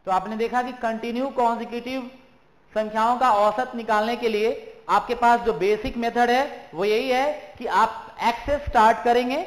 तो आपने देखा कि कंटिन्यू कॉन्जिक्यूटिव संख्याओं का औसत निकालने के लिए आपके पास जो बेसिक मेथड है वो यही है कि आप x से स्टार्ट करेंगे।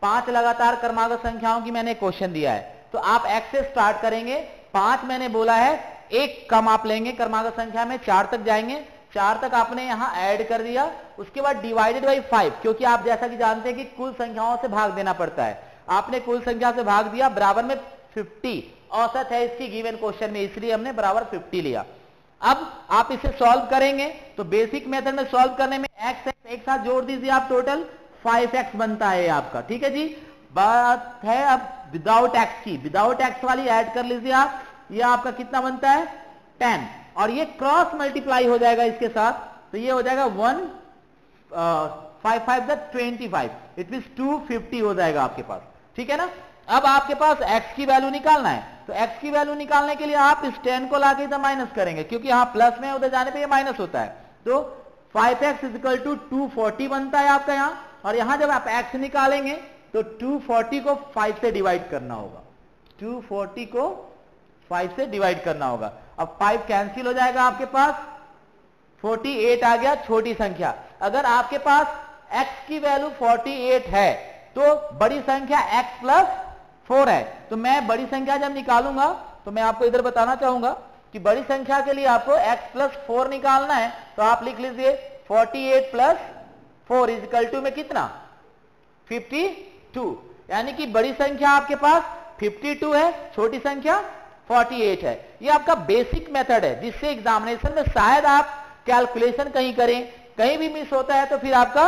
5 लगातार क्रमागत संख्याओं की मैंने क्वेश्चन दिया है, तो आप x से स्टार्ट करेंगे। 5 मैंने बोला है, एक कम आप लेंगे क्रमागत संख्या में, 4 तक जाएंगे। 4 तक आपने यहां ऐड कर दिया, उसके बाद डिवाइडेड बाई 5, क्योंकि आप जैसा कि जानते हैं कि कुल संख्याओं से भाग देना पड़ता है। आपने कुल संख्या से भाग दिया, बराबर में 50 औसत है इसकी गिवन क्वेश्चन में, इसलिए हमने बराबर 50 लिया। अब आप इसे सॉल्व करेंगे तो बेसिक मेथड में सॉल्व करने में x एक साथ जोड़ दीजिए आप, टोटल 5x बनता है आपका। ठीक है जी, बात है अब विदाउट x की, विदाउट x वाली ऐड कर लीजिए आप, ये आपका कितना बनता है 10, और ये क्रॉस मल्टीप्लाई हो जाएगा इसके साथ, तो ये हो जाएगा 1 5 5 25, इट मींस 250 हो जाएगा आपके पास। ठीक है ना। अब आपके पास x की वैल्यू निकालना है, तो x की वैल्यू निकालने के लिए आप इस 10 को लाके इधर माइनस करेंगे, क्योंकि यहां प्लस में उधर जाने पे ये माइनस होता है। तो 5x = 240 बनता है आपका यहां, और यहां जब आप x निकालेंगे तो 240 को 5 से डिवाइड करना होगा, 240 को 5 से डिवाइड करना होगा। अब 5 कैंसिल हो जाएगा आपके पास, 48 आ गया छोटी संख्या। अगर आपके पास x की वैल्यू 48 है तो बड़ी संख्या x + 4 है, तो मैं बड़ी संख्या जब निकालूंगा तो मैं आपको इधर बताना चाहूंगा कि बड़ी संख्या के लिए आपको x + 4 निकालना है, तो आप लिख लीजिए 48 + 4 = में कितना 52, यानी कि बड़ी संख्या आपके पास 52 है, छोटी संख्या 48 है। ये आपका बेसिक मेथड है जिससे एग्जामिनेशन में शायद आप कैलकुलेशन कहीं करें, कहीं भी मिस होता है तो फिर आपका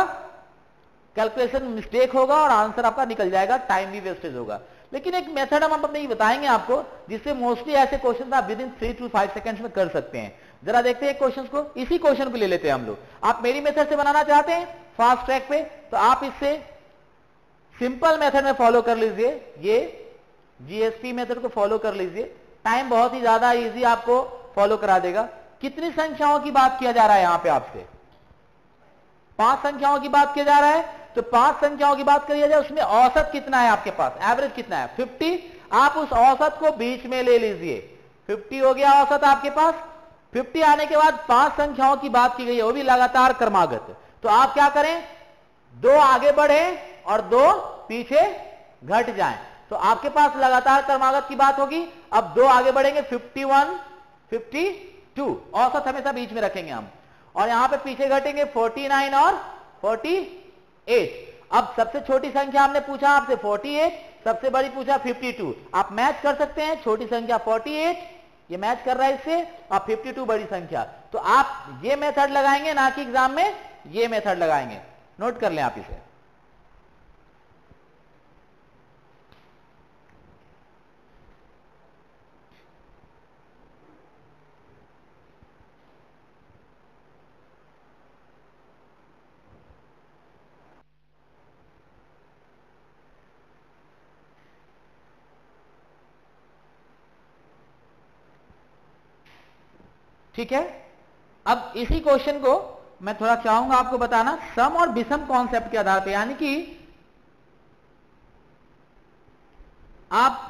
कैलकुलेशन मिस्टेक होगा और आंसर आपका निकल जाएगा, टाइम भी वेस्टेज होगा। लेकिन एक मेथड हम अपने ही बताएंगे आपको जिससे मोस्टली ऐसे क्वेश्चन आप विद इन 3 to 5 सेकंड्स में कर सकते हैं। जरा देखते हैं क्वेश्चन को, इसी क्वेश्चन को ले लेते हैं हम लोग। आप मेरी मेथड से बनाना चाहते हैं फास्ट ट्रैक पे, तो आप इससे सिंपल मेथड में फॉलो कर लीजिए, ये जीएसपी मेथड को फॉलो कर लीजिए, टाइम बहुत ही ज्यादा इजी आपको फॉलो करा देगा। कितनी संख्याओं की बात किया जा रहा है यहां पे आपसे, 5 संख्याओं की बात किया जा रहा है, तो 5 संख्याओं की बात करिए जाए, उसमें औसत कितना है आपके पास, एवरेज कितना है 50। आप उस औसत को बीच में ले लीजिए, 50 हो गया औसत आपके पास। 50 आने के बाद 5 संख्याओं की बात की गई है, वो भी लगातार क्रमागत, तो आप क्या करें, 2 आगे बढ़े और 2 पीछे घट जाएं, तो आपके पास लगातार क्रमागत की बात होगी। अब 2 आगे बढ़ेंगे, 51 52, औसत हमेशा बीच में रखेंगे हम, और यहां पे पीछे घटेंगे 49 और 48। अब सबसे छोटी संख्या हमने पूछा आपसे 48, सबसे बड़ी पूछा 52। आप मैच कर सकते हैं, छोटी संख्या 48 ये मैच कर रहा है इससे, और 52 बड़ी संख्या, तो आप ये मेथड लगाएंगे, ना कि एग्जाम में ये मेथड लगाएंगे। नोट कर लें आप इसे। ठीक है, अब इसी क्वेश्चन को मैं थोड़ा चाहूंगा आपको बताना सम और विषम कॉन्सेप्ट के आधार पर, यानी कि आप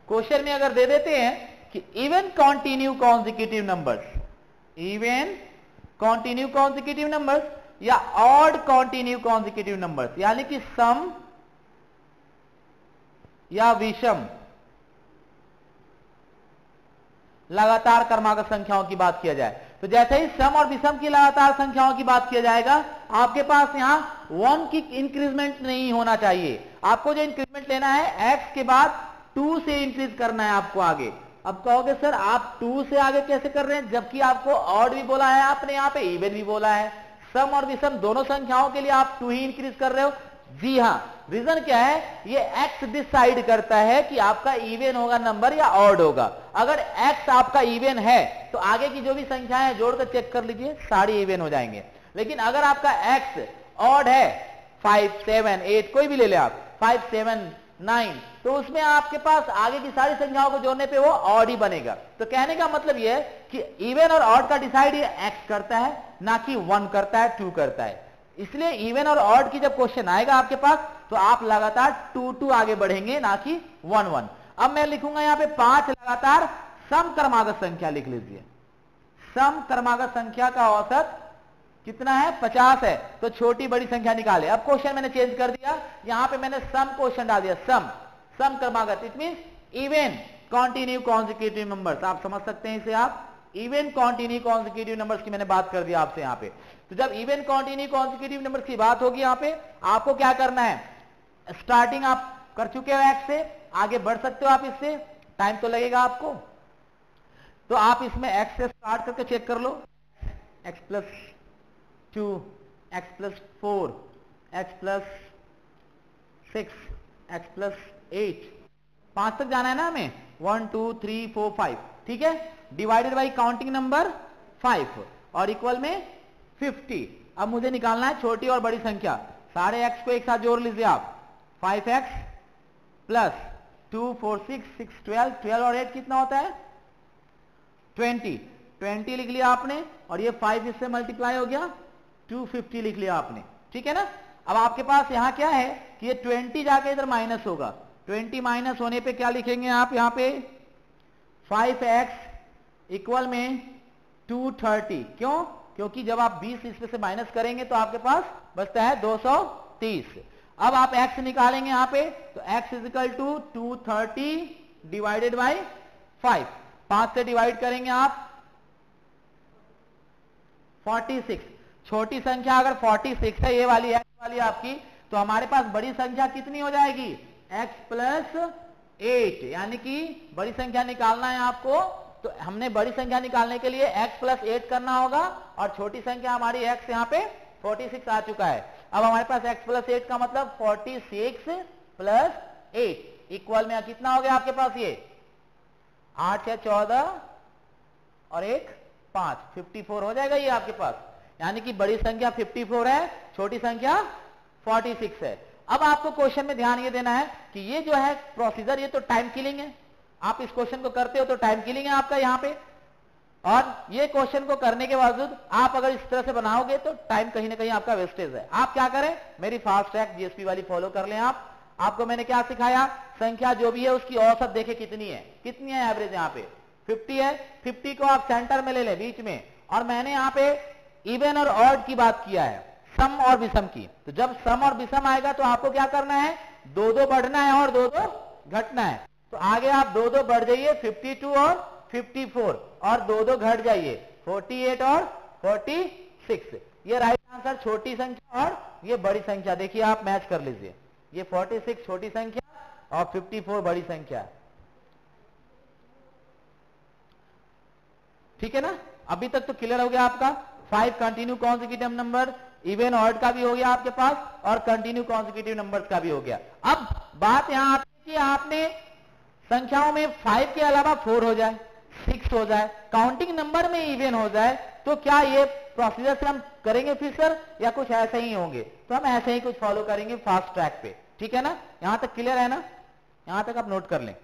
क्वेश्चन में अगर दे देते हैं कि even continue consecutive numbers, even continue consecutive numbers या ऑड कॉन्टिन्यू कॉन्जिक्यूटिव नंबर्स, यानी कि सम या विषम लगातार क्रमागत संख्याओं की बात किया जाए, तो जैसे ही सम और विषम की लगातार संख्याओं की बात किया जाएगा, आपके पास यहां 1 की इंक्रीजमेंट नहीं होना चाहिए। आपको जो इंक्रीजमेंट लेना है x के बाद 2 से इंक्रीज करना है आपको आगे। अब कहोगे सर आप 2 से आगे कैसे कर रहे हैं, जबकि आपको ऑड भी बोला है आपने, यहां पे इवन भी बोला है। सम और विषम दोनों संख्याओं के लिए आप 2 ही इंक्रीज कर रहे हो। जी हां, रीजन क्या है, ये x डिसाइड करता है कि आपका इवन होगा नंबर या ऑड होगा। अगर x आपका इवन है तो आगे की जो भी संख्याएं हैं जोड़कर चेक कर लीजिए, सारी इवन हो जाएंगे। लेकिन अगर आपका x ऑड है, 5 7 8 कोई भी ले ले आप, 5 7 9, तो उसमें आपके पास आगे की सारी संख्याओं को जोड़ने पे वो ऑड ही बनेगा। तो कहने का मतलब ये है कि इवन और ऑड का डिसाइड ये x करता है, ना कि 1 करता है, 2 करता है। इसलिए इवन और ऑड की जब क्वेश्चन आएगा आपके पास तो आप लगातार 2 2 आगे बढ़ेंगे, ना कि 1 1। अब मैं लिखूंगा यहां पे 5 लगातार सम क्रमागत संख्या लिख लीजिए। सम क्रमागत संख्या का औसत कितना है? 50 है। तो छोटी बड़ी संख्या निकाले। अब क्वेश्चन मैंने चेंज कर दिया, यहां पे मैंने सम क्वेश्चन डाल दिया। सम क्रमागत, it means even continue consecutive numbers. आप समझ सकते हैं इसे, आप इवन कॉन्टिन्यू कॉन्जिक्यूटिव नंबर्स की मैंने बात कर दिया आपसे यहां पे। तो जब इवन कॉन्टिन्यू कॉन्जिक्यूटिव नंबर्स की बात होगी यहां पे, आपको क्या करना है? स्टार्टिंग आप कर चुके हो एक्स से, आगे बढ़ सकते हो आप इससे, टाइम तो लगेगा आपको। तो आप इसमें एक्स से स्टार्ट करके चेक कर लो। X plus 2, X plus 4, X plus 6, X plus 8, 5 तक जाना है ना हमें। 1 2 3 4 5, ठीक है। डिवाइडेड बाई काउंटिंग नंबर 5 और इक्वल में 50। अब मुझे निकालना है छोटी और बड़ी संख्या। सारे एक्स को एक साथ जोड़ लीजिए आप। 5x प्लस 2 4 6 6 12, 12 और 8 कितना होता है? 20 लिख लिया आपने, और ये 5 इससे मल्टीप्लाई हो गया, 250 लिख लिया आपने, ठीक है ना। अब आपके पास यहां क्या है कि ये 20 जाके इधर माइनस होगा। 20 माइनस होने पे क्या लिखेंगे आप यहां पे? 5x इक्वल में 230। क्यों? क्योंकि जब आप 20 इसमें से माइनस करेंगे तो आपके पास बचता है 230। अब आप x निकालेंगे यहां पे, तो x equal to 230 divided by 5। 5 से डिवाइड करेंगे आप 46। छोटी संख्या अगर 46 है, ये वाली x वाली आपकी, तो हमारे पास बड़ी संख्या कितनी हो जाएगी? x plus 8। यानी कि बड़ी संख्या निकालना है आपको, तो हमने बड़ी संख्या निकालने के लिए x प्लस 8 करना होगा, और छोटी संख्या हमारी x यहाँ पे 46 आ चुका है। अब हमारे पास x प्लस 8 का मतलब 46 प्लस 8 इक्वल में कितना हो गया आपके पास? ये 8 है 14 और 1 5, 54 हो जाएगा ये आपके पास। यानी कि बड़ी संख्या 54 है, छोटी संख्या 46 है। अब आपको क्वेश्चन में ध्यान ये देना है कि ये जो है प्रोसीजर, ये तो टाइम किलिंग है। आप इस क्वेश्चन को करते हो तो टाइम किलिंग है आपका यहाँ पे, और ये क्वेश्चन को करने के बावजूद आप अगर इस तरह से बनाओगे तो टाइम कहीं ना कहीं आपका वेस्टेज है। आप क्या करें, मेरी फास्ट ट्रैक जीएसपी वाली फॉलो कर लें आप। आपको मैंने क्या सिखाया? संख्या जो भी है उसकी औसत देखे कितनी है, कितनी है एवरेज यहाँ पे 50 है। 50 को आप सेंटर में ले लें, बीच में, और मैंने यहाँ पे इवन और ऑड की बात किया है, सम और विषम की। तो जब सम और विषम आएगा तो आपको क्या करना है? 2-2 बढ़ना है और 2-2 घटना है। तो आगे आप 2-2 बढ़ जाइए, 52 और 54, और 2-2 घट जाइए, 48 और 46। ये राइट आंसर छोटी संख्या और ये बड़ी संख्या। देखिए आप मैच कर लीजिए, ये 46 छोटी संख्या और 54 बड़ी संख्या, ठीक है ना। अभी तक तो क्लियर हो गया आपका। 5 continue consecutive number, even odd का भी हो गया आपके पास, और कंटिन्यू कॉन्जिक्यूटिव नंबर्स का भी हो गया। अब बात यहां आती है कि आपने संख्याओं में 5 के अलावा 4 हो जाए, 6 हो जाए, काउंटिंग नंबर में इवन हो जाए, तो क्या ये प्रोसीजर से हम करेंगे फिर सर, या कुछ ऐसे ही होंगे? तो हम ऐसे ही कुछ फॉलो करेंगे फास्ट ट्रैक पे, ठीक है ना। यहां तक क्लियर है ना? यहां तक आप नोट कर लें।